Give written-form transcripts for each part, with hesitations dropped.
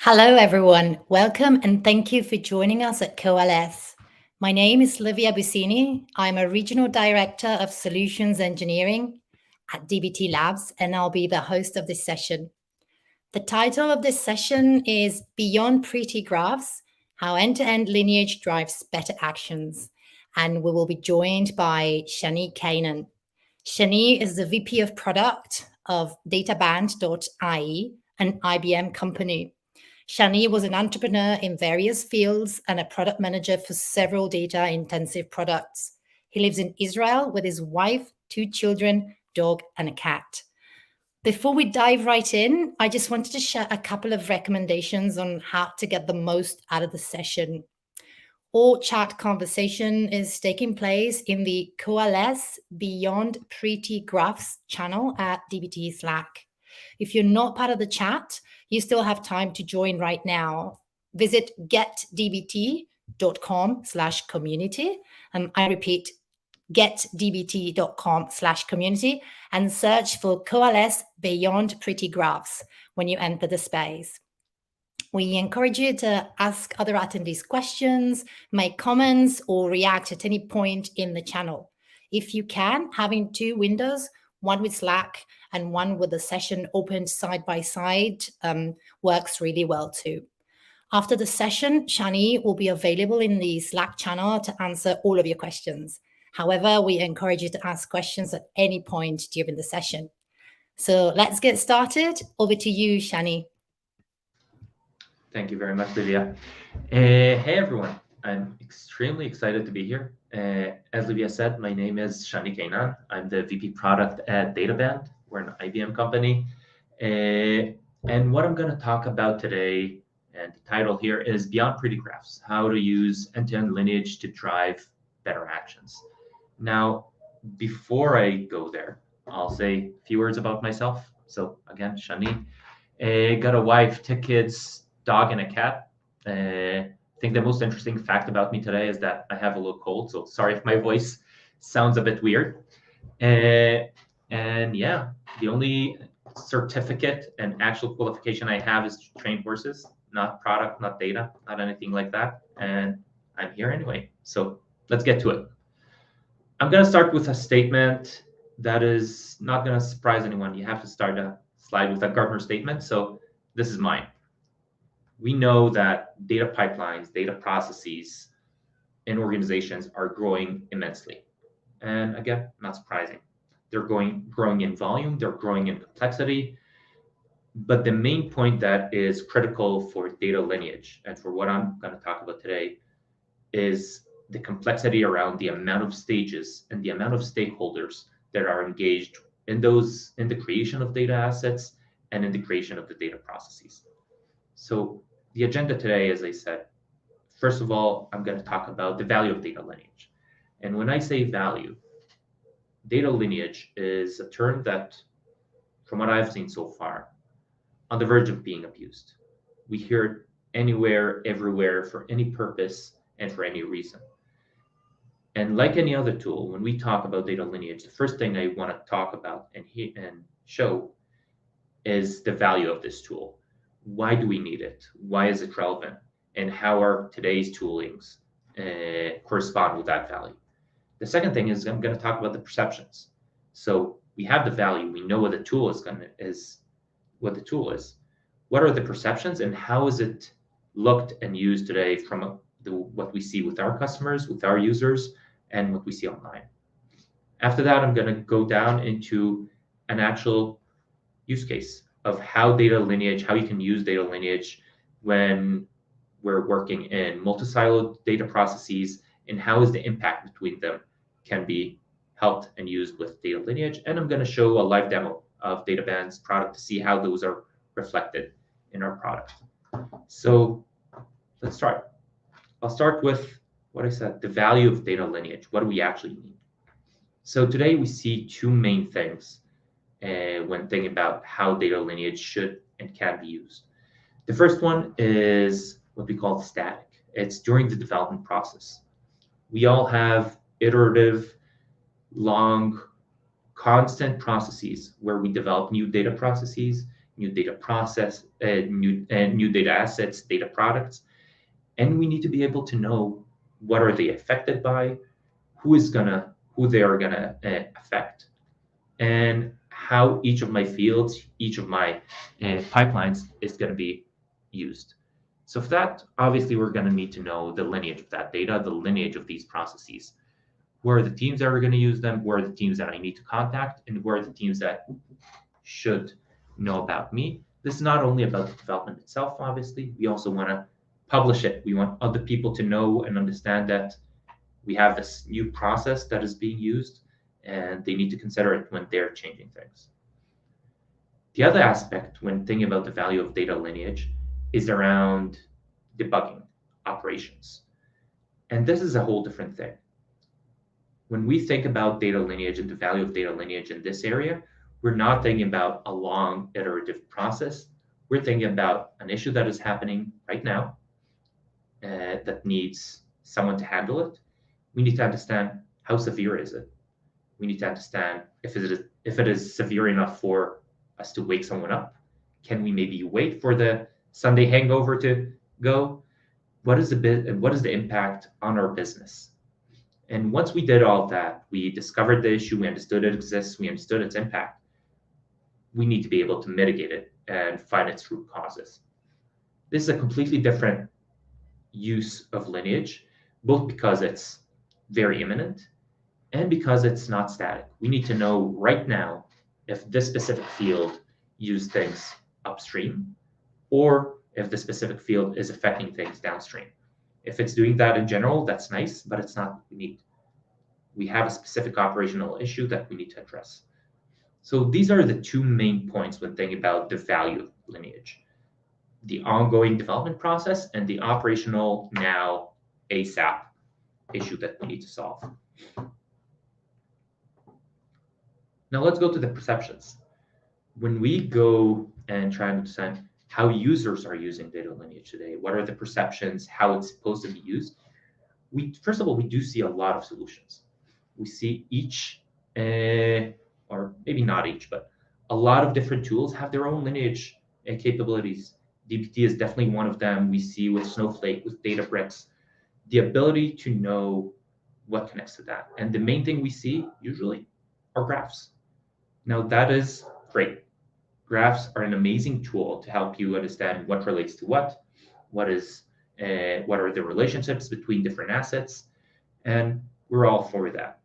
Hello, everyone. Welcome and thank you for joining us at Coalesce. My name is Livia Busini. I'm a Regional Director of Solutions Engineering at DBT Labs, and I'll be the host of this session. The title of this session is Beyond Pretty Graphs, How End-to-End Lineage Drives Better Actions. And we will be joined by Shani Kanan. Shani is the VP of Product of databand.ie, an IBM company. Shani was an entrepreneur in various fields and a product manager for several data-intensive products. He lives in Israel with his wife, 2 children, dog, and a cat. Before we dive right in, I just wanted to share a couple of recommendations on how to get the most out of the session. All chat conversation is taking place in the Coalesce Beyond Pretty Graphs channel at DBT Slack. If you're not part of the chat, you still have time to join right now. Visit getdbt.com/community. I repeat, getdbt.com/community and search for Coalesce Beyond Pretty Graphs when you enter the space. We encourage you to ask other attendees questions, make comments, or react at any point in the channel. If you can, having 2 windows, one with Slack and one with the session opened side by side, works really well too. After the session, Shani will be available in the Slack channel to answer all of your questions. However, we encourage you to ask questions at any point during the session. So let's get started. Over to you, Shani. Thank you very much, Livia. Hey, everyone. I'm extremely excited to be here. As Livia said, my name is Shani Kainan. I'm the VP Product at Databand. We're an IBM company. And what I'm going to talk about today, and the title here is Beyond Pretty Graphs, how to use end-to-end lineage to drive better actions. Now, before I go there, I'll say a few words about myself. So again, Shani, got a wife, 2 kids, dog and a cat. I think the most interesting fact about me today is that I have a little cold, so sorry if my voice sounds a bit weird. And yeah, the only certificate and actual qualification I have is to train horses, not product, not data, not anything like that. And I'm here anyway. So let's get to it. I'm going to start with a statement that is not going to surprise anyone. You have to start a slide with a Gartner statement. So this is mine. We know that data pipelines, data processes in organizations are growing immensely. And again, not surprising. They're growing in volume, they're growing in complexity. But the main point that is critical for data lineage and for what I'm going to talk about today is the complexity around the amount of stages and the amount of stakeholders that are engaged in the creation of data assets and in the creation of the data processes. So the agenda today, as I said, first of all, I'm going to talk about the value of data lineage. And when I say value, data lineage is a term that, from what I've seen so far, on the verge of being abused. We hear it anywhere, everywhere, for any purpose and for any reason. And like any other tool, when we talk about data lineage, the first thing I want to talk about and show is the value of this tool. Why do we need it? Why is it relevant? And how are today's toolings correspond with that value? The second thing is I'm going to talk about the perceptions. So we have the value. We know what the tool what the tool is. What are the perceptions and how is it looked and used today from what we see with our customers, with our users, and what we see online? After that, I'm going to go down into an actual use case of how you can use data lineage when we're working in multi-siloed data processes, and how is the impact between them can be helped and used with data lineage. And I'm going to show a live demo of Databand's product to see how those are reflected in our product. So let's start. I'll start with what I said, the value of data lineage. What do we actually need? So today we see 2 main things when thinking about how data lineage should and can be used. The first one is what we call static. It's during the development process. We all have iterative, long, constant processes where we develop new data processes new data process, new data assets, data products, and we need to be able to know what are they affected by, who they are gonna affect, and how each of my fields, each of my pipelines is going to be used. So for that, obviously, we're going to need to know the lineage of that data, the lineage of these processes. Where are the teams that are going to use them? Where are the teams that I need to contact? And where are the teams that should know about me? This is not only about the development itself, obviously. We also want to publish it. We want other people to know and understand that we have this new process that is being used, and they need to consider it when they're changing things. The other aspect when thinking about the value of data lineage is around debugging operations. And this is a whole different thing. When we think about data lineage and the value of data lineage in this area, we're not thinking about a long iterative process. We're thinking about an issue that is happening right now that needs someone to handle it. We need to understand how severe is it. We need to understand if it is severe enough for us to wake someone up. Can we maybe wait for the Sunday hangover to go? What is the impact on our business? And once we did all of that, we discovered the issue, we understood it exists, we understood its impact. We need to be able to mitigate it and find its root causes. This is a completely different use of lineage, both because it's very imminent and because it's not static. We need to know right now if this specific field used things upstream or if the specific field is affecting things downstream. If it's doing that in general, that's nice, but it's not what we need. We have a specific operational issue that we need to address. So these are the two main points when thinking about the value of lineage: the ongoing development process and the operational now ASAP issue that we need to solve. Now let's go to the perceptions. When we go and try to understand how users are using data lineage today, what are the perceptions, how it's supposed to be used, first of all, we do see a lot of solutions. We see each, or maybe not each, but a lot of different tools have their own lineage capabilities. dbt is definitely one of them. We see with Snowflake, with Databricks, the ability to know what connects to that. And the main thing we see usually are graphs. Now that is great. Graphs are an amazing tool to help you understand what relates to what are the relationships between different assets, and we're all for that.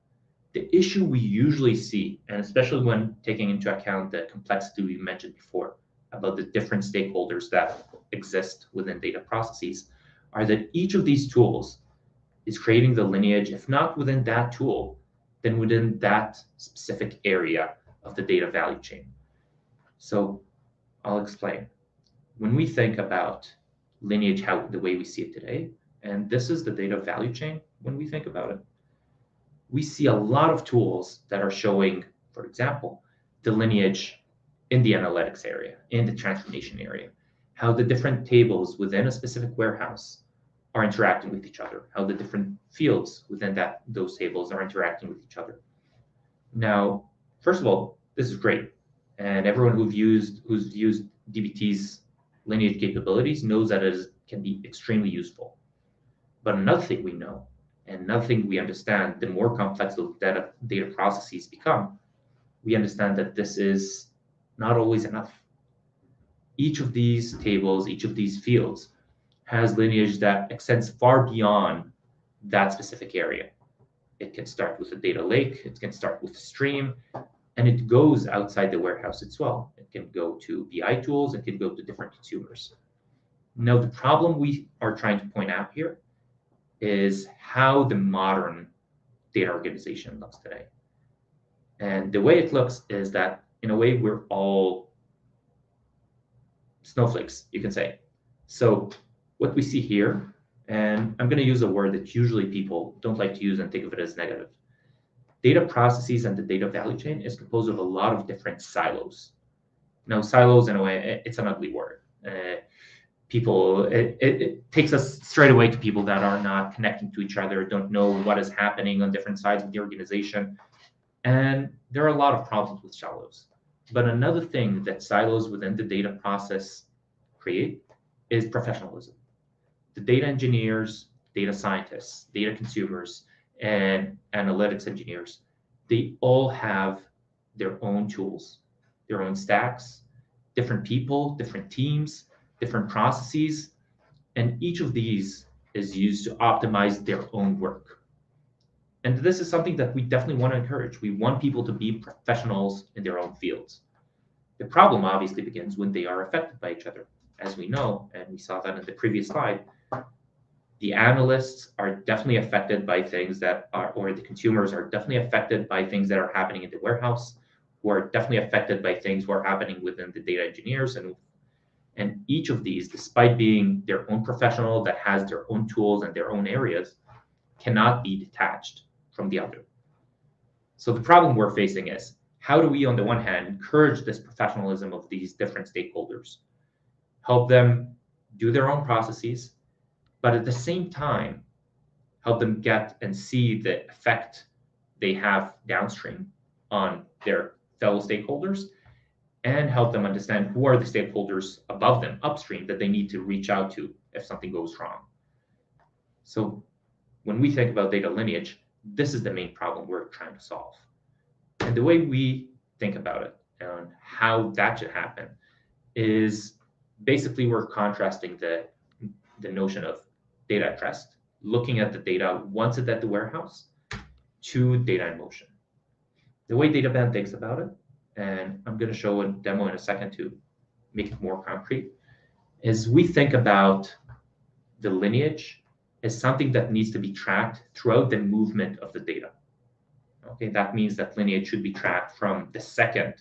The issue we usually see, and especially when taking into account the complexity we mentioned before about the different stakeholders that exist within data processes, are that each of these tools is creating the lineage, if not within that tool, then within that specific area of the data value chain. So I'll explain. When we think about lineage, the way we see it today, and this is the data value chain, when we think about it, we see a lot of tools that are showing, for example, the lineage in the analytics area, in the transformation area, how the different tables within a specific warehouse are interacting with each other, how the different fields within those tables are interacting with each other. Now, first of all, this is great. And everyone who's used dbt's lineage capabilities knows that it can be extremely useful. But another thing we know, and another thing we understand, the more complex those data processes become, we understand that this is not always enough. Each of these tables, each of these fields has lineage that extends far beyond that specific area. It can start with a data lake, it can start with a stream, and it goes outside the warehouse as well. It can go to BI tools, it can go to different consumers. Now, the problem we are trying to point out here is how the modern data organization looks today. And the way it looks is that, in a way, we're all snowflakes, you can say. So what we see here, and I'm going to use a word that usually people don't like to use and think of it as negative. Data processes and the data value chain is composed of a lot of different silos. Now, silos, in a way, it's an ugly word. It takes us straight away to people that are not connecting to each other, don't know what is happening on different sides of the organization. And there are a lot of problems with silos. But another thing that silos within the data process create is professionalism. The data engineers, data scientists, data consumers, and analytics engineers, they all have their own tools, their own stacks, different people, different teams, different processes, and each of these is used to optimize their own work. And this is something that we definitely want to encourage. We want people to be professionals in their own fields. The problem obviously begins when they are affected by each other. As we know, and we saw that in the previous slide, the analysts are definitely affected by things that are, or the consumers are definitely affected by things that are happening in the warehouse, who are definitely affected by things who are happening within the data engineers. And each of these, despite being their own professional that has their own tools and their own areas, cannot be detached from the other. So the problem we're facing is, how do we, on the one hand, encourage this professionalism of these different stakeholders, help them do their own processes, but at the same time, help them get and see the effect they have downstream on their fellow stakeholders, and help them understand who are the stakeholders above them, upstream, that they need to reach out to if something goes wrong. So when we think about data lineage, this is the main problem we're trying to solve. And the way we think about it and how that should happen is basically we're contrasting the notion of data at rest, looking at the data once it's at the warehouse, to data in motion. The way DataBand thinks about it, and I'm going to show a demo in a second to make it more concrete, is we think about the lineage as something that needs to be tracked throughout the movement of the data. Okay, that means that lineage should be tracked from the second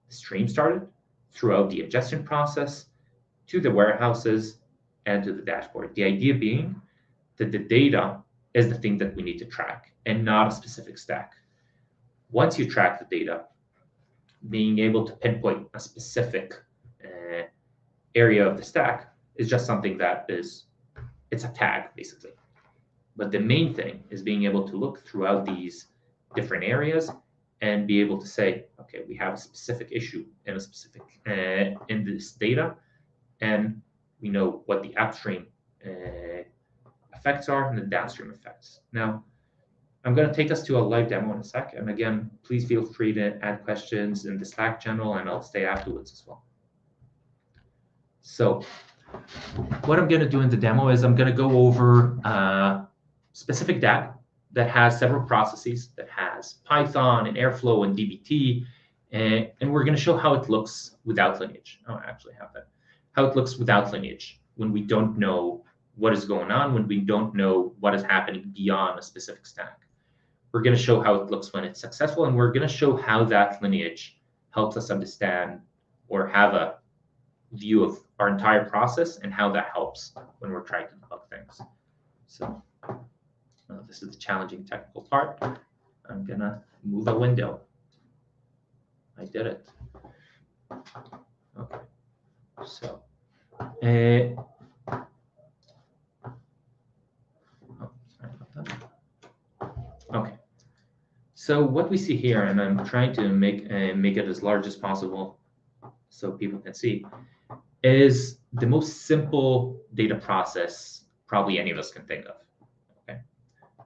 the stream started, throughout the ingestion process, to the warehouses, and to the dashboard. The idea being that the data is the thing that we need to track and not a specific stack. Once you track the data, being able to pinpoint a specific area of the stack is just something that is, it's a tag basically. But the main thing is being able to look throughout these different areas and be able to say, okay, we have a specific issue in a specific in this data, and we know what the upstream effects are and the downstream effects. Now, I'm going to take us to a live demo in a sec. And again, please feel free to add questions in the Slack channel, and I'll stay afterwards as well. So what I'm going to do in the demo is I'm going to go over a specific DAG that has several processes, that has Python and Airflow and DBT, and we're going to show how it looks without lineage. Oh, I actually have that. How it looks without lineage when we don't know what is going on, when we don't know what is happening beyond a specific stack. We're going to show how it looks when it's successful, and we're going to show how that lineage helps us understand or have a view of our entire process and how that helps when we're trying to debug things. So this is the challenging technical part. I'm going to move a window. I did it. Okay. So, sorry about that. Okay. So what we see here, and I'm trying to make it as large as possible so people can see, is the most simple data process probably any of us can think of. Okay.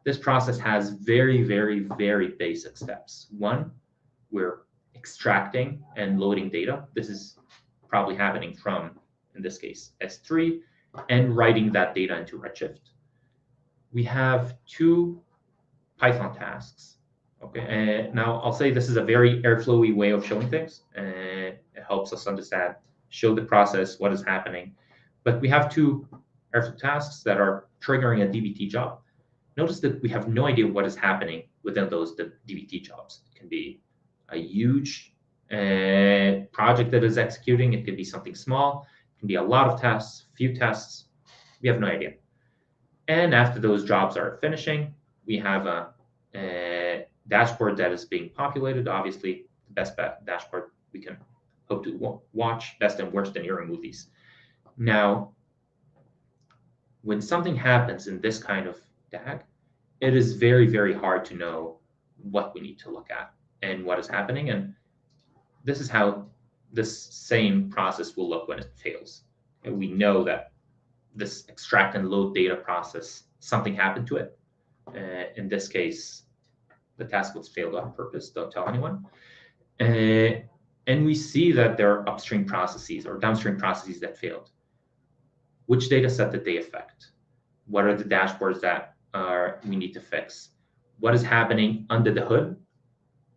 This process has very, very, very basic steps. One, we're extracting and loading data. This is probably happening from, in this case, S3, and writing that data into Redshift. We have two Python tasks. Okay, and now I'll say this is a very Airflowy way of showing things, and it helps us understand, show the process, what is happening. But we have two Airflow tasks that are triggering a DBT job. Notice that we have no idea what is happening within those DBT jobs. It can be a huge project that is executing. It could be something small. It can be a lot of tests, few tests. We have no idea. And after those jobs are finishing, we have a dashboard that is being populated. Obviously, the best dashboard we can hope to watch, best and worst in Euro movies. Now, when something happens in this kind of DAG, it is very, very hard to know what we need to look at and what is happening. And this is how this same process will look when it fails. And we know that this extract and load data process, something happened to it. In this case, the task was failed on purpose. Don't tell anyone. And we see that there are upstream processes or downstream processes that failed. Which data set did they affect? What are the dashboards that we need to fix? What is happening under the hood?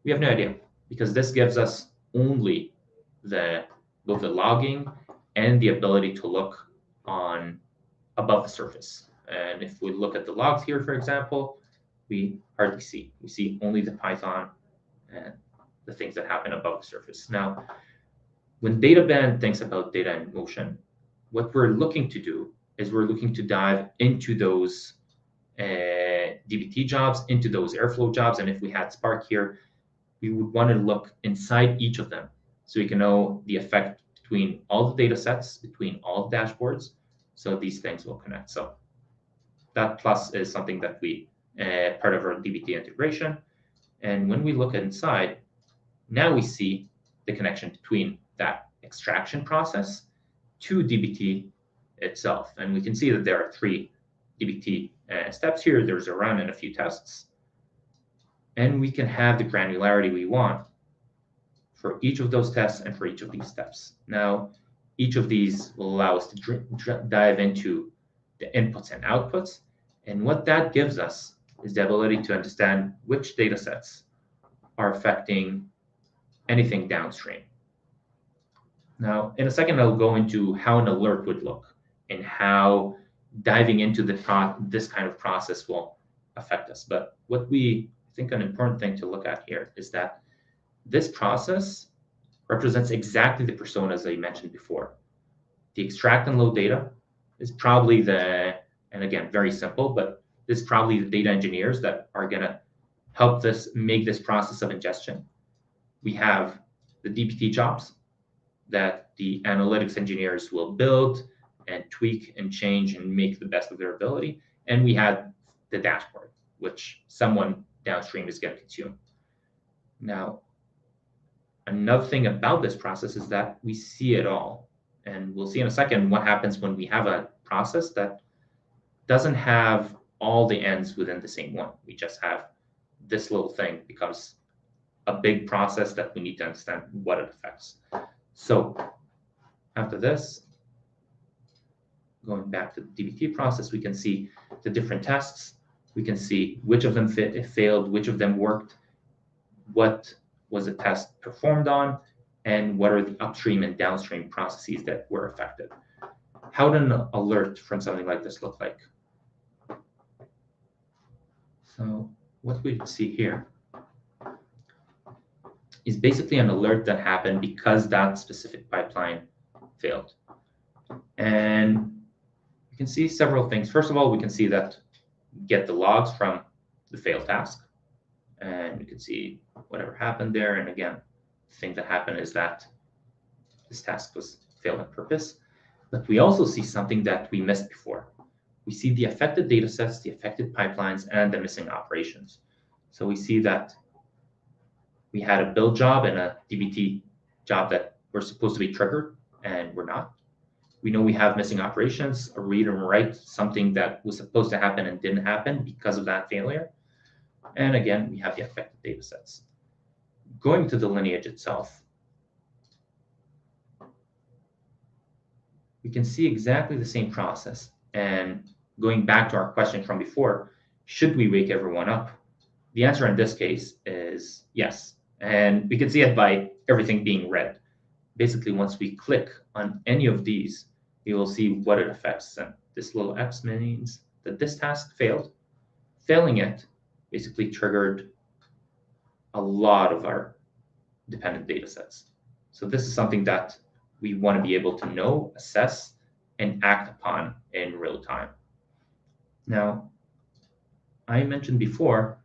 We have no idea, because this gives us only both the logging and the ability to look on above the surface. And if we look at the logs here, for example, we hardly see. We see only the Python and the things that happen above the surface. Now, when DataBand thinks about data in motion, what we're looking to do is we're looking to dive into those DBT jobs, into those Airflow jobs. And if we had Spark here, we would want to look inside each of them so we can know the effect between all the data sets, between all the dashboards. So these things will connect. So that plus is something that we part of our DBT integration. And when we look inside, now we see the connection between that extraction process to DBT itself. And we can see that there are 3 DBT steps here. There's a run and a few tests. And we can have the granularity we want for each of those tests and for each of these steps. Now, each of these will allow us to dive into the inputs and outputs. And what that gives us is the ability to understand which data sets are affecting anything downstream. Now, in a second, I'll go into how an alert would look and how diving into this kind of process will affect us. But what we think an important thing to look at here is that this process represents exactly the personas I mentioned before. The extract and load data is probably and again, very simple, but this is probably the data engineers that are going to help make this process of ingestion. We have the DBT jobs that the analytics engineers will build and tweak and change and make the best of their ability. And we have the dashboard, which someone downstream is going to consume. Now, another thing about this process is that we see it all. And we'll see in a second what happens when we have a process that doesn't have all the ends within the same one. We just have this little thing becomes a big process that we need to understand what it affects. So after this, going back to the DBT process, we can see the different tests. We can see which of them failed, which of them worked, what was the test performed on, and what are the upstream and downstream processes that were affected. How would an alert from something like this look like? So what we see here is basically an alert that happened because that specific pipeline failed. And you can see several things. First of all, we can see that get the logs from the failed task. And you can see whatever happened there. And again, the thing that happened is that this task was failed on purpose. But we also see something that we missed before. We see the affected data sets, the affected pipelines, and the missing operations. So we see that we had a build job and a DBT job that were supposed to be triggered and were not. We know we have missing operations, a read and write, something that was supposed to happen and didn't happen because of that failure. And again, we have the affected data sets. Going to the lineage itself, we can see exactly the same process. And going back to our question from before, should we wake everyone up? The answer in this case is yes. And we can see it by everything being red. Basically, once we click on any of these, you will see what it affects. And this little X means that this task failed. Failing it basically triggered a lot of our dependent data sets. So this is something that we want to be able to know, assess, and act upon in real time. Now, I mentioned before,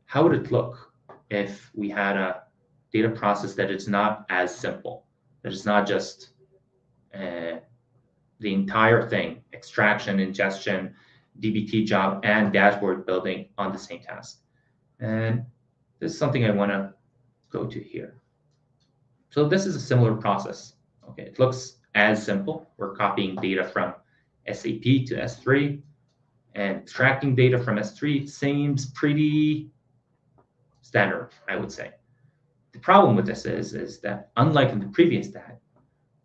how would it look if we had a data process that is not as simple, that is not just the entire thing, extraction, ingestion, DBT job, and dashboard building on the same task. And this is something I want to go to here. So this is a similar process. Okay, it looks as simple. We're copying data from SAP to S3 and extracting data from S3 seems pretty standard, I would say. The problem with this is that unlike in the previous DAG,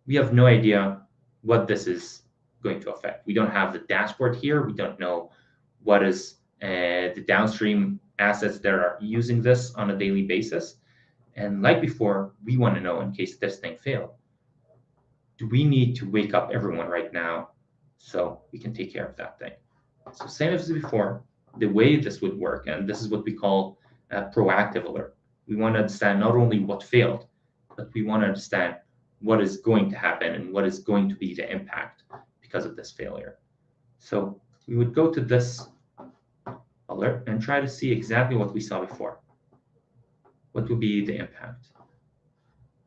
we have no idea what this is going to affect. We don't have the dashboard here. We don't know what is the downstream assets that are using this on a daily basis. And like before, we want to know in case this thing failed, do we need to wake up everyone right now so we can take care of that thing? So same as before, the way this would work, and this is what we call a proactive alert. We want to understand not only what failed, but we want to understand what is going to happen and what is going to be the impact because of this failure. So we would go to this alert and try to see exactly what we saw before. What would be the impact?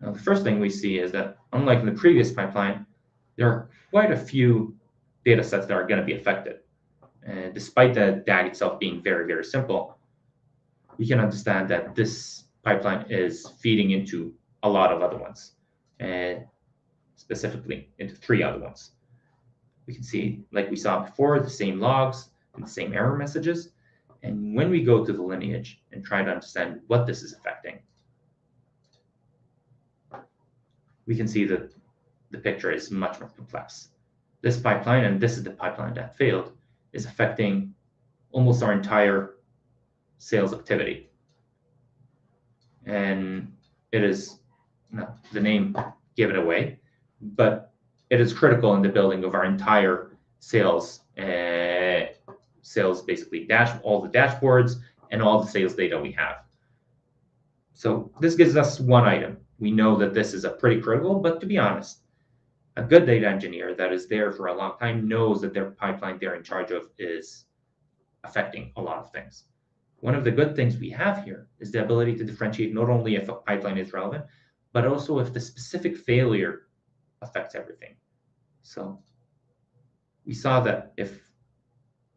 Now, the first thing we see is that, unlike in the previous pipeline, there are quite a few data sets that are going to be affected. And despite the DAG itself being very, very simple, we can understand that this pipeline is feeding into a lot of other ones, and specifically into 3 other ones. We can see, like we saw before, the same logs and the same error messages. And when we go to the lineage and try to understand what this is affecting, we can see that the picture is much more complex. This pipeline, and this is the pipeline that failed, is affecting almost our entire sales activity. And it is, no, the name gave it away, but it is critical in the building of our entire sales, basically all the dashboards and all the sales data we have. So this gives us one item. We know that this is a pretty critical, but to be honest, a good data engineer that is there for a long time knows that their pipeline they're in charge of is affecting a lot of things. One of the good things we have here is the ability to differentiate not only if a pipeline is relevant, but also if the specific failure affects everything. So we saw that if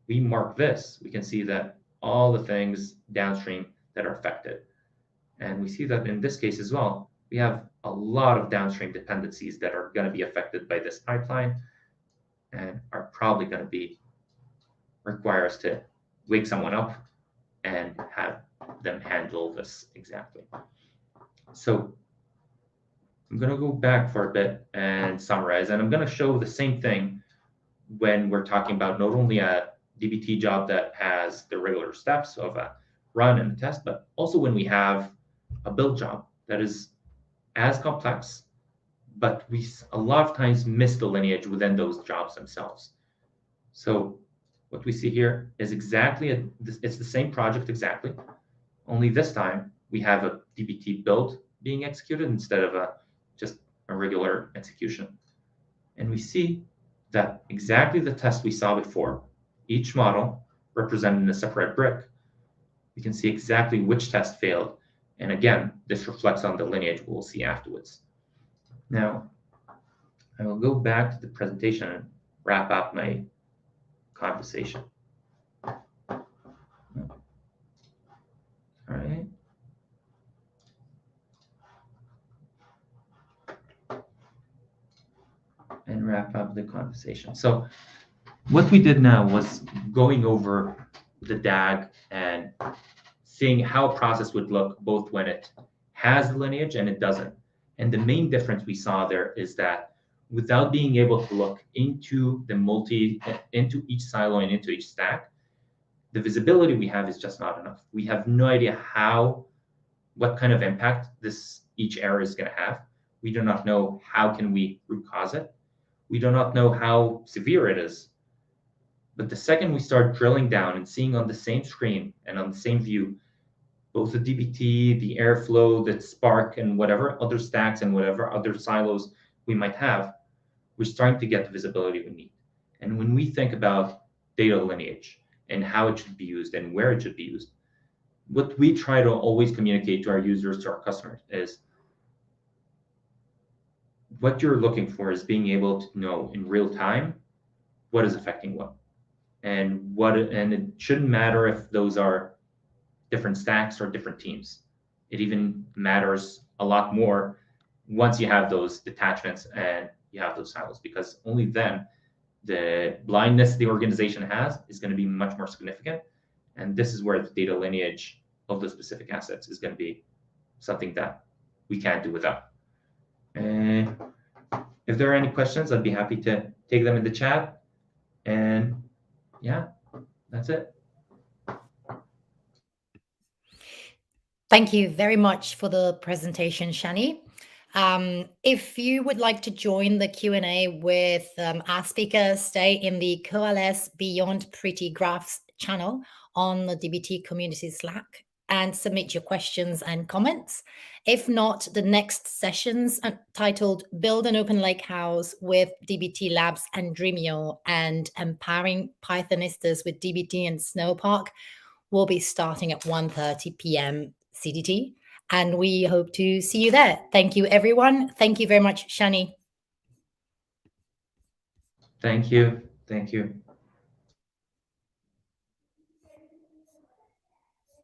we mark this, we can see that all the things downstream that are affected. And we see that in this case as well, we have a lot of downstream dependencies that are going to be affected by this pipeline and are probably going to require us to wake someone up and have them handle this exactly. So I'm going to go back for a bit and summarize, and I'm going to show the same thing when we're talking about not only a DBT job that has the regular steps of a run and a test, but also when we have a build job that is as complex, but we a lot of times miss the lineage within those jobs themselves. So what we see here is exactly, it's the same project exactly, only this time we have a DBT build being executed instead of just a regular execution. And we see that exactly the test we saw before, each model represented in a separate brick. We can see exactly which test failed. And again, this reflects on the lineage we'll see afterwards. Now, I will go back to the presentation and wrap up my conversation. All right. And wrap up the conversation. So what we did now was going over the DAG and seeing how a process would look both when it has the lineage and it doesn't. And the main difference we saw there is that without being able to look into into each silo and into each stack, the visibility we have is just not enough. We have no idea what kind of impact each error is going to have. We do not know how can we root cause it. We do not know how severe it is. But the second we start drilling down and seeing on the same screen and on the same view, both the DBT, the Airflow, the Spark, and whatever other stacks and whatever other silos we might have, we're starting to get the visibility we need. And when we think about data lineage and how it should be used and where it should be used, what we try to always communicate to our users, to our customers, is what you're looking for is being able to know in real time what is affecting what. And it shouldn't matter if those are different stacks or different teams. It even matters a lot more once you have those detachments and you have those silos, because only then the blindness the organization has is going to be much more significant. And this is where the data lineage of those specific assets is going to be something that we can't do without. And if there are any questions, I'd be happy to take them in the chat. And yeah, that's it. Thank you very much for the presentation, Shani. If you would like to join the Q&A with our speaker, stay in the Coalesce Beyond Pretty Graphs channel on the DBT community Slack and submit your questions and comments. If not, the next sessions titled Build an Open Lakehouse with DBT Labs and Dremio and Empowering Pythonistas with DBT and Snowpark will be starting at 1:30 p.m. CDT. And we hope to see you there. Thank you, everyone. Thank you very much, Shani. Thank you. Thank you.